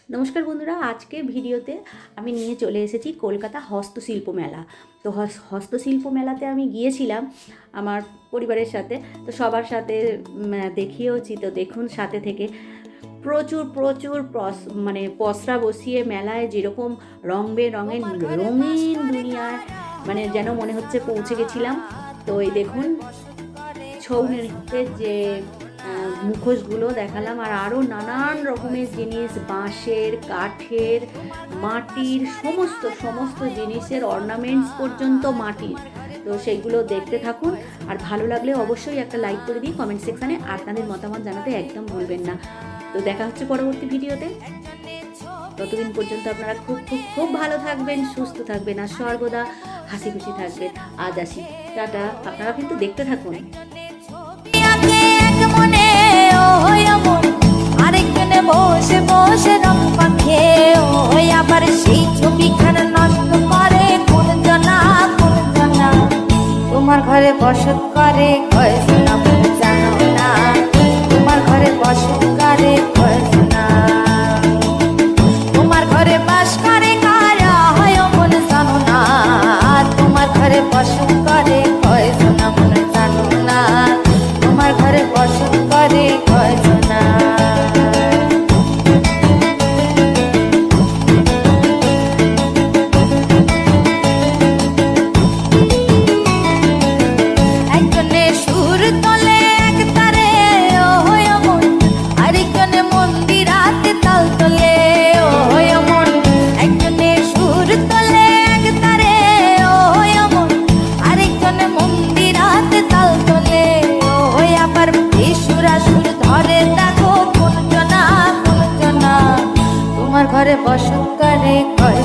নমস্কার বন্ধুরা, আজকে ভিডিওতে আমি নিয়ে চলে এসেছি কলকাতা হস্তশিল্প মেলা। তো হস্তশিল্প মেলাতে আমি গিয়েছিলাম আমার পরিবারের সাথে। তো সবার সাথে দেখিয়েওছি। তো দেখুন, সাথে থেকে প্রচুর প্রচুর পসরা বসিয়ে মেলায় যেরকম রং বেরঙের রঙিন দুনিয়ায় যেন মনে হচ্ছে পৌঁছে গেছিলাম। তো এই দেখুন, ছৌ নৃত্যের যে মুখোশগুলো দেখালাম, আর আরও নানান রকমের জিনিস, বাঁশের, কাঠের, মাটির, সমস্ত জিনিসের অর্নামেন্টস পর্যন্ত মাটির। তো সেইগুলো দেখতে থাকুন, আর ভালো লাগলে অবশ্যই একটা লাইক করে দিয়ে কমেন্ট সেকশানে আপনাদের মতামত জানাতে একদম ভুলবেন না। তো দেখা হচ্ছে পরবর্তী ভিডিওতে। ততদিন পর্যন্ত আপনারা খুব খুব খুব ভালো থাকবেন, সুস্থ থাকবেন, আর সর্বদা হাসি খুশি থাকবেন। আজ আসি, টাটা। আপনারা কিন্তু দেখতে থাকুন। আরেকজনে বসে বসে রং পাখে ওই আবার সেই ছবিখানা নষ্ট করে কোন জনা তোমার ঘরে বসত করে কয়জনা জানো না, তোমার ঘরে বসত করে কয়জনা, তোমার ঘরে বাস করে কারা হয় মন জানো না, তোমার ঘরে বসত করে কয়জনা মন জানো না, তোমার ঘরে বসত করে কয়জনা। একজনে সুর তোলে এক তারে ও হয় মন, আরেকজনে মন্দিরাতে তাল তোলে ও হয় মন। একজনে সুর তোলে এক তারে ও হয় মন, আরেকজনে মন্দিরাতে তাল তোলে ও হয় আবার বেসুরা সুর ধরে দেখো কোন জনা, তোমার ঘরে বসত করে কয়